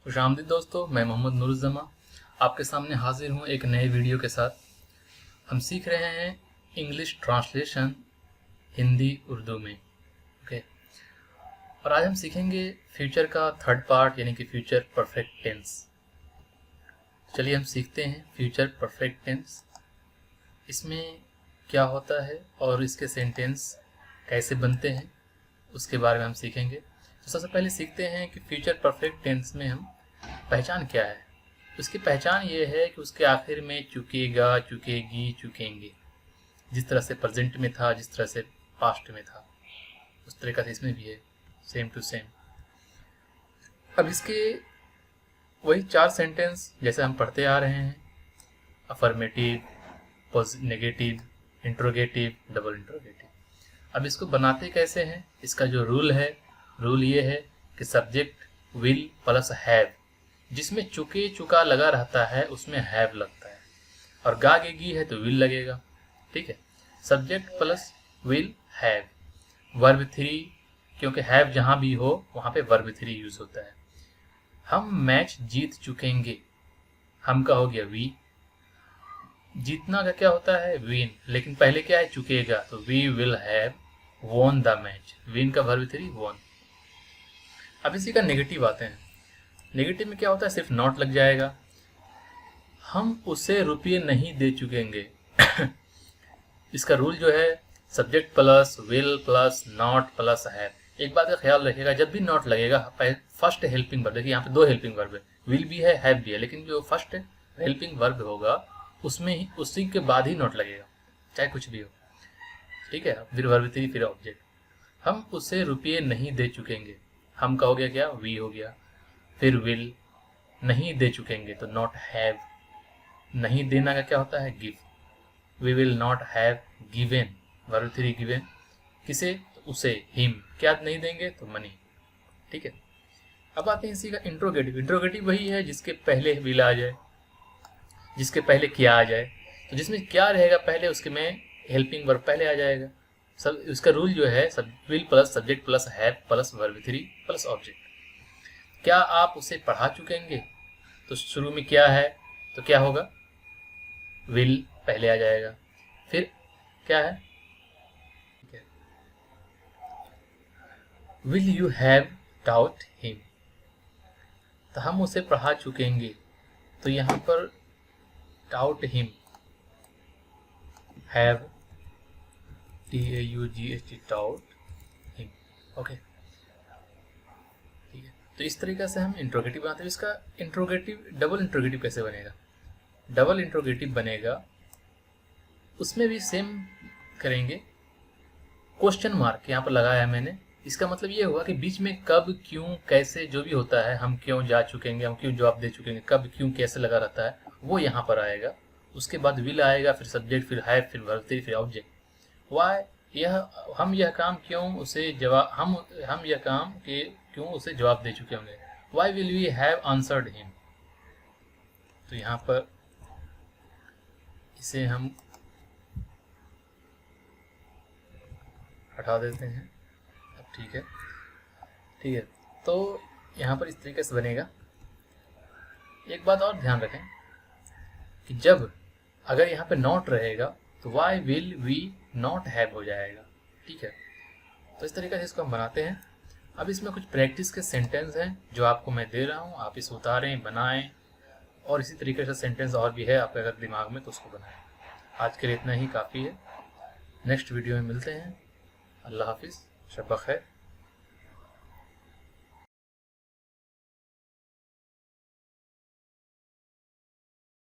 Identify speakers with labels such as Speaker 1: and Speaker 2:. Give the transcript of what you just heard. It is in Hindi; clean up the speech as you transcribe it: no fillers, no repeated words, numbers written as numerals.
Speaker 1: खुशामदीद दोस्तों, मैं मोहम्मद नूरुज़्ज़मा आपके सामने हाजिर हूँ एक नए वीडियो के साथ। हम सीख रहे हैं इंग्लिश ट्रांसलेशन हिंदी उर्दू में। ओके, और आज हम सीखेंगे फ्यूचर का थर्ड पार्ट यानी कि फ्यूचर परफेक्ट टेंस। चलिए हम सीखते हैं फ्यूचर परफेक्ट टेंस। इसमें क्या होता है और इसके सेंटेंस कैसे बनते हैं उसके बारे में हम सीखेंगे। तो सबसे पहले सीखते हैं कि फ्यूचर परफेक्ट टेंस में हम पहचान क्या है। उसकी पहचान ये है कि उसके आखिर में चुकेगा, चुकेगी, चुकेंगे। जिस तरह से प्रेजेंट में था, जिस तरह से पास्ट में था, उस तरीका से इसमें भी है, सेम टू सेम। अब इसके वही 4 सेंटेंस जैसे हम पढ़ते आ रहे हैं, affirmative, negative, interrogative, double interrogative. अब इसको बनाते कैसे हैं, इसका जो रूल है, रूल ये है कि सब्जेक्ट विल प्लस हैव, जिसमें चुके चुका लगा रहता है उसमें हैव लगता है, और गागेगी है तो विल लगेगा। ठीक है, subject plus will have, verb 3, क्योंकि हैव जहां भी हो वहां पे वर्ब 3 यूज होता है। हम मैच जीत चुकेंगे, हम का हो गया वी, जीतना का क्या होता है विन, लेकिन पहले क्या है चुकेगा, तो we will have won the match, win का वर्ब 3 वॉन। अब इसी का नेगेटिव आते हैं। नेगेटिव में क्या होता है, सिर्फ नॉट लग जाएगा। हम उसे रुपये नहीं दे चुकेंगे। इसका रूल जो है subject plus will plus not plus have. एक बात का ख्याल रखिएगा, जब भी नॉट लगेगा फर्स्ट हेल्पिंग वर्ब, देखिए यहाँ पे 2 हेल्पिंग वर्ब है, विल भी है हैव भी है, लेकिन जो फर्स्ट हेल्पिंग वर्ब होगा उसमें ही उसी के बाद ही नॉट लगेगा, चाहे कुछ भी हो। ठीक है, फिर वर्ब 3 फिर ऑब्जेक्ट। हम उसे रुपये नहीं दे चुकेंगे, हम का हो गया क्या, वी हो गया, फिर विल, नहीं दे चुकेंगे तो नॉट हैव, नहीं देना का क्या होता है give, we will not have given, verb 3 given, किसे, तो उसे, हिम, क्या नहीं देंगे तो मनी। ठीक है, अब आते हैं इसी का इंट्रोगेटिव। इंट्रोगेटिव वही है जिसके पहले विल आ जाए, जिसके पहले क्या आ जाए, तो जिसमें क्या रहेगा पहले उसके में हेल्पिंग वर्ब पहले आ जाएगा। सब उसका रूल जो है सब will plus subject plus have plus verb 3 plus object. क्या आप उसे पढ़ा चुकेंगे, तो शुरू में क्या है तो क्या होगा, विल पहले आ जाएगा, फिर क्या है, will you have taut him, तो हम उसे पढ़ा चुकेंगे, तो यहाँ पर taut him, have TAUGHT taut him. Okay, ठीक है, तो इस तरीके से हम इंट्रोगेटिव बनाते हैं। इसका इंट्रोगेटिव, डबल इंट्रोगेटिव कैसे बनेगा, डबल इंट्रोगेटिव बनेगा, उसमें भी सेम करेंगे। क्वेश्चन मार्क यहाँ पर लगाया है मैंने, इसका मतलब ये हुआ कि बीच में कब, क्यों, कैसे जो भी होता है, हम क्यों जा चुकेंगे, हम क्यों जवाब दे चुकेंगे, कब, क्यों, कैसे लगा रहता है वो यहाँ पर आएगा। उसके बाद विल आएगा, फिर सब्जेक्ट, फिर हैव, फिर वर्ब 3, फिर ऑब्जेक्ट। वाई, यह हम यह काम क्यों उसे जवाब, हम यह काम के क्यों उसे जवाब दे चुके होंगे, why will we have answered him. तो यहाँ पर इसे हम हटा देते हैं। अब ठीक है, ठीक है, तो यहाँ पर इस तरीके से बनेगा। एक बात और ध्यान रखें कि जब अगर यहाँ पे नॉट रहेगा तो why will we not have हो जाएगा। ठीक है, तो इस तरीके से इसको हम बनाते हैं। अब इसमें कुछ प्रैक्टिस के सेंटेंस हैं जो आपको मैं दे रहा हूँ, आप इसे उतारें, बनाएं, और इसी तरीके से सेंटेंस और भी है आपके अगर दिमाग में तो उसको बनाएं। आज के लिए इतना ही काफ़ी है, नेक्स्ट वीडियो में मिलते हैं। अल्लाह हाफिज़, शब ख़ैर।